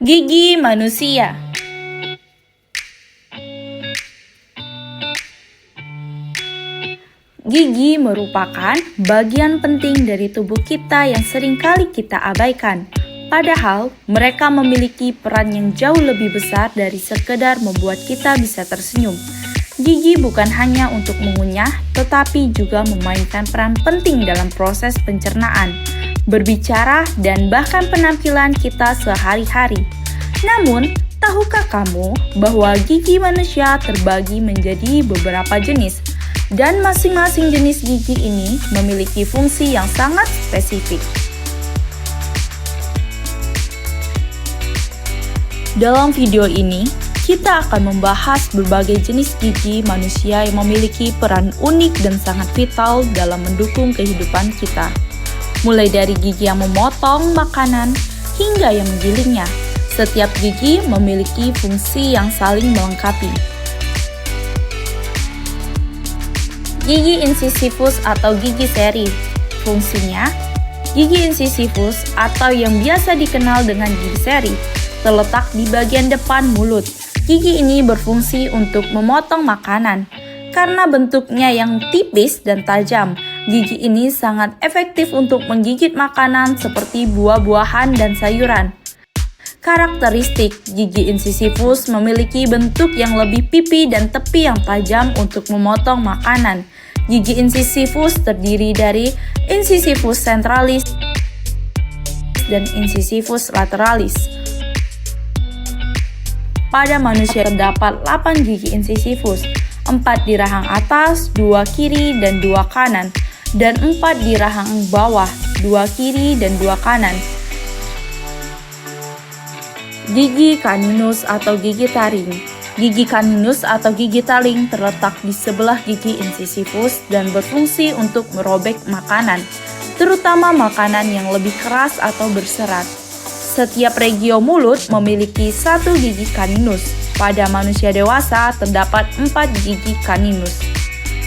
Gigi manusia. Gigi merupakan bagian penting dari tubuh kita yang seringkali kita abaikan. Padahal, mereka memiliki peran yang jauh lebih besar dari sekedar membuat kita bisa tersenyum. Gigi bukan hanya untuk mengunyah, tetapi juga memainkan peran penting dalam proses pencernaan, berbicara, dan bahkan penampilan kita sehari-hari. Namun, tahukah kamu bahwa gigi manusia terbagi menjadi beberapa jenis? Dan masing-masing jenis gigi ini memiliki fungsi yang sangat spesifik. Dalam video ini, kita akan membahas berbagai jenis gigi manusia yang memiliki peran unik dan sangat vital dalam mendukung kehidupan kita. Mulai dari gigi yang memotong makanan hingga yang menggilingnya, setiap gigi memiliki fungsi yang saling melengkapi. Gigi incisivus atau gigi seri. Fungsinya, gigi incisivus atau yang biasa dikenal dengan gigi seri terletak di bagian depan mulut. Gigi ini berfungsi untuk memotong makanan. Karena bentuknya yang tipis dan tajam, gigi ini sangat efektif untuk menggigit makanan seperti buah-buahan dan sayuran. Karakteristik gigi incisivus memiliki bentuk yang lebih pipi dan tepi yang tajam untuk memotong makanan. Gigi incisivus terdiri dari incisivus centralis dan incisivus lateralis. Pada manusia terdapat 8 gigi incisivus, 4 di rahang atas, 2 kiri dan 2 kanan, dan 4 di rahang bawah, 2 kiri dan 2 kanan. Gigi caninus atau gigi taring. Gigi caninus atau gigi taring terletak di sebelah gigi incisivus dan berfungsi untuk merobek makanan, terutama makanan yang lebih keras atau berserat. Setiap regio mulut memiliki 1 gigi caninus. Pada manusia dewasa terdapat 4 gigi caninus.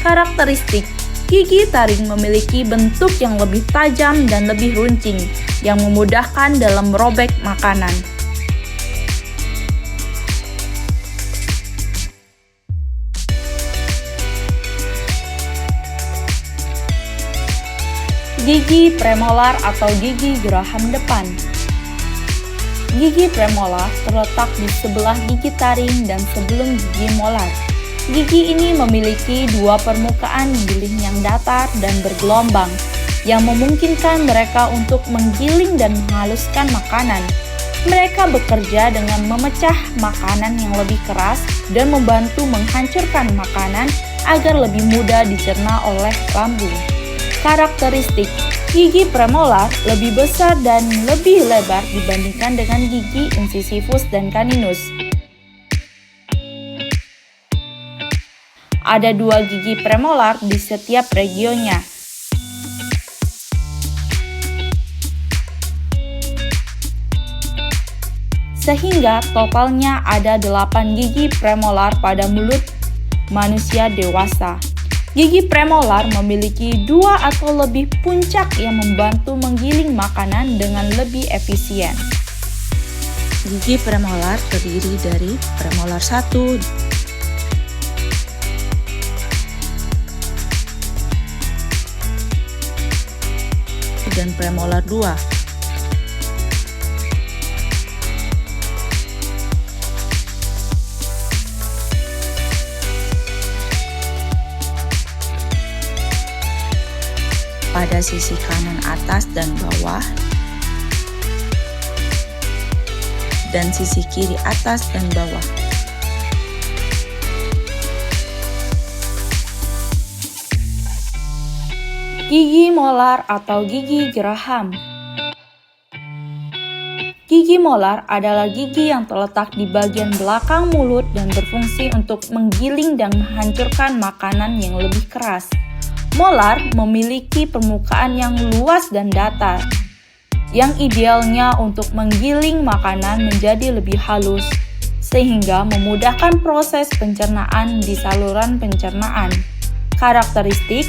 Karakteristik gigi taring memiliki bentuk yang lebih tajam dan lebih runcing, yang memudahkan dalam merobek makanan. Gigi premolar atau gigi geraham depan. Gigi premolar terletak di sebelah gigi taring dan sebelum gigi molar. Gigi ini memiliki 2 permukaan giling yang datar dan bergelombang, yang memungkinkan mereka untuk menggiling dan menghaluskan makanan. Mereka bekerja dengan memecah makanan yang lebih keras dan membantu menghancurkan makanan agar lebih mudah dicerna oleh lambung. Karakteristik gigi premolar lebih besar dan lebih lebar dibandingkan dengan gigi incisivus dan caninus. Ada 2 gigi premolar di setiap regionya. Sehingga totalnya ada 8 gigi premolar pada mulut manusia dewasa. Gigi premolar memiliki 2 atau lebih puncak yang membantu menggiling makanan dengan lebih efisien. Gigi premolar terdiri dari premolar 1 dan premolar 2. Pada sisi kanan atas dan bawah, dan sisi kiri atas dan bawah. Gigi molar atau gigi geraham. Gigi molar adalah gigi yang terletak di bagian belakang mulut dan berfungsi untuk menggiling dan menghancurkan makanan yang lebih keras. Molar memiliki permukaan yang luas dan datar, yang idealnya untuk menggiling makanan menjadi lebih halus, sehingga memudahkan proses pencernaan di saluran pencernaan. Karakteristik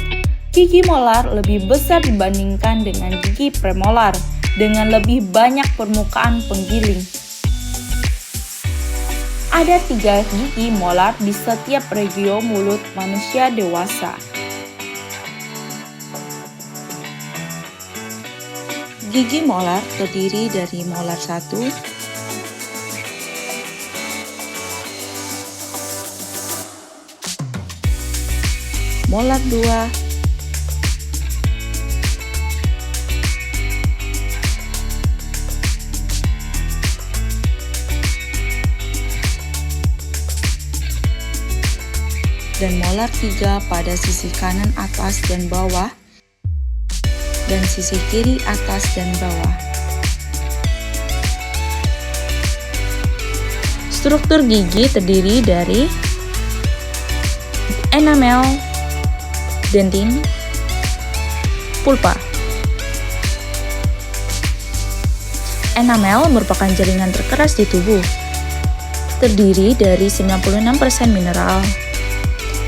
gigi molar lebih besar dibandingkan dengan gigi premolar, dengan lebih banyak permukaan penggiling. Ada 3 gigi molar di setiap regio mulut manusia dewasa. Gigi molar terdiri dari molar 1, molar 2, dan molar 3 pada sisi kanan atas dan bawah, dan sisi kiri atas dan bawah. Struktur gigi terdiri dari enamel, dentin, pulpa. Enamel merupakan jaringan terkeras di tubuh, terdiri dari 96% mineral.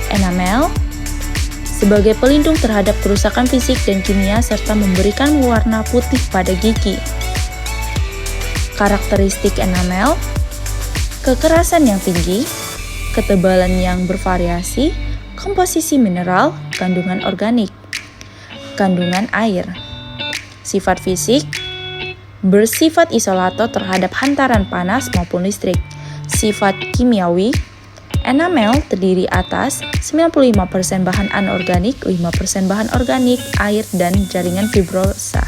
Enamel sebagai pelindung terhadap kerusakan fisik dan kimia serta memberikan warna putih pada gigi. Karakteristik enamel: kekerasan yang tinggi, ketebalan yang bervariasi, komposisi mineral, kandungan organik, kandungan air. Sifat fisik: bersifat isolator terhadap hantaran panas maupun listrik. Sifat kimiawi: enamel terdiri atas 95% bahan anorganik, 5% bahan organik, air, dan jaringan fibrosa.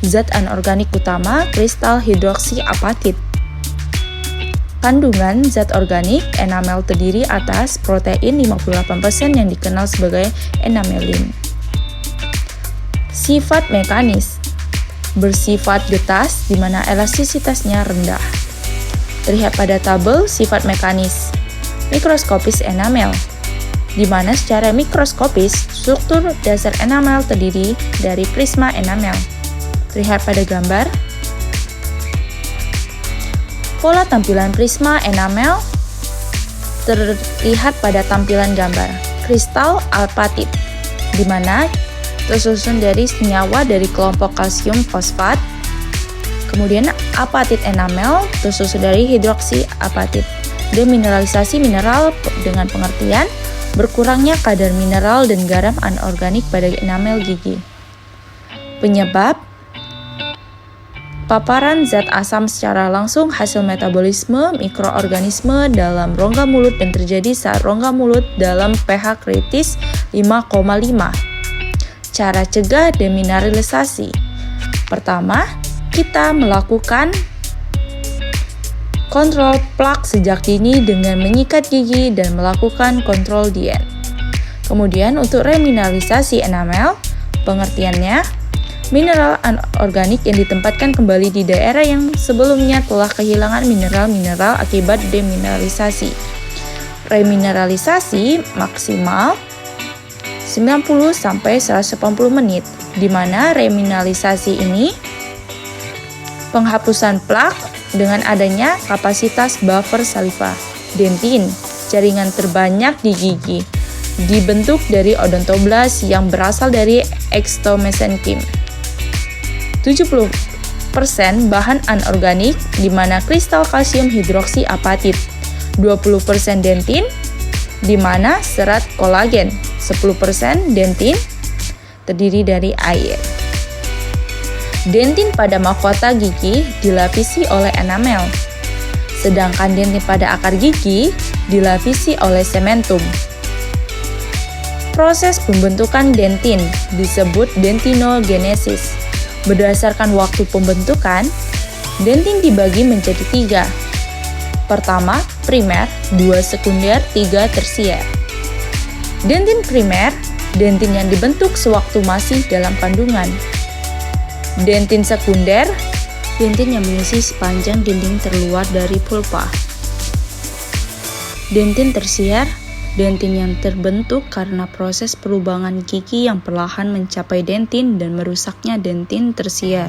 Zat anorganik utama, kristal hidroksiapatit. Kandungan zat organik, enamel terdiri atas protein 58% yang dikenal sebagai enamelin. Sifat mekanis: bersifat getas di mana elastisitasnya rendah. Terlihat pada tabel sifat mekanis. Mikroskopis enamel, di mana secara mikroskopis struktur dasar enamel terdiri dari prisma enamel. Terlihat pada gambar. Pola tampilan prisma enamel terlihat pada tampilan gambar. Kristal apatit, di mana tersusun dari senyawa dari kelompok kalsium fosfat. Kemudian apatit enamel tersusun dari hidroksiapatit. Demineralisasi mineral dengan pengertian berkurangnya kadar mineral dan garam anorganik pada enamel gigi. Penyebab: paparan zat asam secara langsung hasil metabolisme mikroorganisme dalam rongga mulut dan terjadi saat rongga mulut dalam pH kritis 5,5. Cara cegah demineralisasi: pertama, kita melakukan kontrol plak sejak dini dengan menyikat gigi dan melakukan kontrol diet. Kemudian untuk remineralisasi enamel, pengertiannya, mineral anorganik yang ditempatkan kembali di daerah yang sebelumnya telah kehilangan mineral-mineral akibat demineralisasi. Remineralisasi maksimal 90-180 menit, di mana remineralisasi ini penghapusan plak dengan adanya kapasitas buffer saliva. Dentin, jaringan terbanyak di gigi, dibentuk dari odontoblas yang berasal dari ekstomesenkim. 70% bahan anorganik, di mana kristal kalsium hidroksiapatit. 20% dentin, di mana serat kolagen. 10% dentin terdiri dari air. Dentin pada mahkota gigi dilapisi oleh enamel, sedangkan dentin pada akar gigi dilapisi oleh sementum. Proses pembentukan dentin disebut dentinogenesis. Berdasarkan waktu pembentukan, dentin dibagi menjadi 3. Pertama, primer, 2 sekunder, 3 tersier. Dentin primer, dentin yang dibentuk sewaktu masih dalam kandungan. Dentin sekunder, dentin yang mengisi sepanjang dinding terluar dari pulpa. Dentin tersier, dentin yang terbentuk karena proses perubahan gigi yang perlahan mencapai dentin dan merusaknya dentin tersier.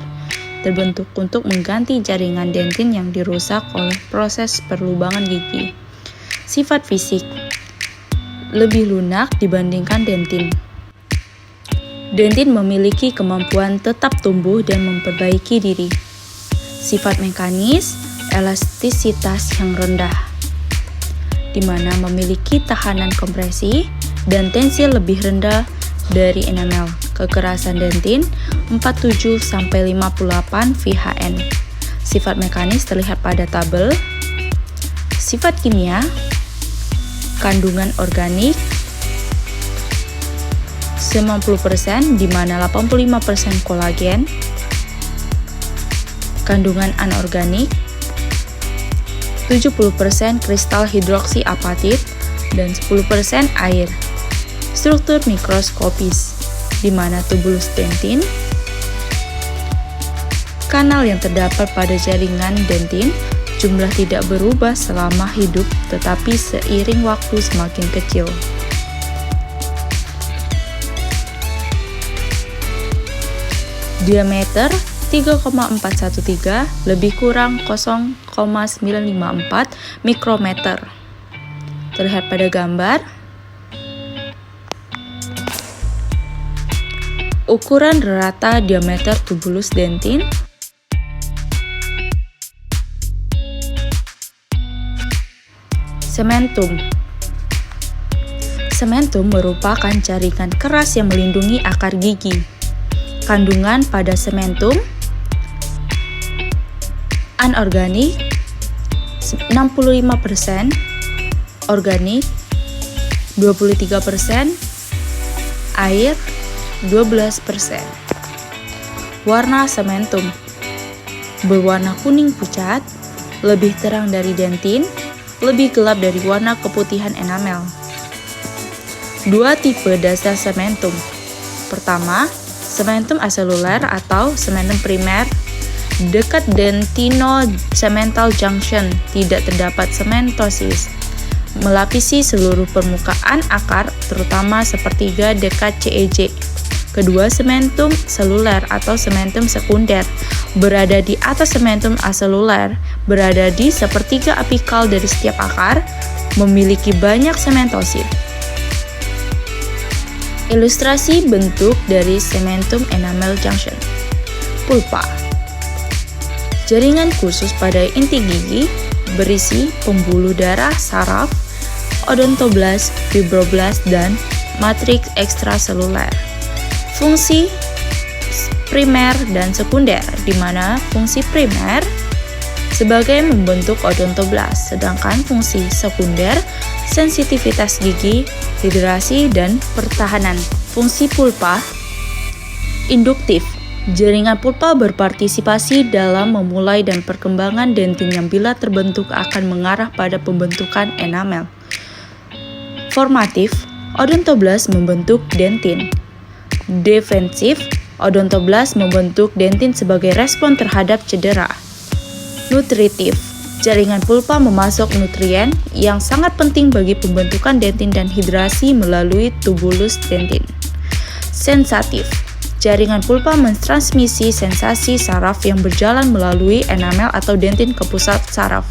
Terbentuk untuk mengganti jaringan dentin yang dirusak oleh proses perubahan gigi. Sifat fisik: lebih lunak dibandingkan dentin. Dentin memiliki kemampuan tetap tumbuh dan memperbaiki diri. Sifat mekanis: elastisitas yang rendah, di mana memiliki tahanan kompresi dan tensi lebih rendah dari enamel. Kekerasan dentin 47-58 VHN. Sifat mekanis terlihat pada tabel. Sifat kimia, kandungan organik 90%, di mana 85% kolagen. Kandungan anorganik 70% kristal hidroksi apatit dan 10% air. Struktur mikroskopis, di mana tubulus dentin, kanal yang terdapat pada jaringan dentin, jumlah tidak berubah selama hidup tetapi seiring waktu semakin kecil. Diameter 3,413 lebih kurang 0,954 mikrometer. Terlihat pada gambar. Ukuran rata diameter tubulus dentin. Sementum. Sementum merupakan jaringan keras yang melindungi akar gigi. Kandungan pada sementum anorganik 65%, organik 23%, air 12%. Warna sementum berwarna kuning pucat, lebih terang dari dentin, lebih gelap dari warna keputihan enamel. Dua tipe dasar sementum. Pertama, sementum aseluler atau sementum primer. Dekat dentino-cemental junction tidak terdapat sementosis, melapisi seluruh permukaan akar, terutama sepertiga dekat CEJ. Kedua, sementum seluler atau sementum sekunder berada di atas sementum aseluler, berada di sepertiga apikal dari setiap akar, memiliki banyak sementosit. Ilustrasi bentuk dari sementum enamel junction. Pulpa. Jaringan khusus pada inti gigi berisi pembuluh darah saraf, odontoblast, fibroblast, dan matriks ekstraseluler. Fungsi primer dan sekunder, di mana fungsi primer sebagai membentuk odontoblast, sedangkan fungsi sekunder sensitivitas gigi, hidrasi, dan pertahanan. Fungsi pulpa induktif. Jaringan pulpa berpartisipasi dalam memulai dan perkembangan dentin yang bila terbentuk akan mengarah pada pembentukan enamel. Formatif, odontoblast membentuk dentin. Defensif, odontoblast membentuk dentin sebagai respon terhadap cedera. Nutritif, jaringan pulpa memasok nutrien yang sangat penting bagi pembentukan dentin dan hidrasi melalui tubulus dentin. Sensatif, jaringan pulpa mentransmisi sensasi saraf yang berjalan melalui enamel atau dentin ke pusat saraf.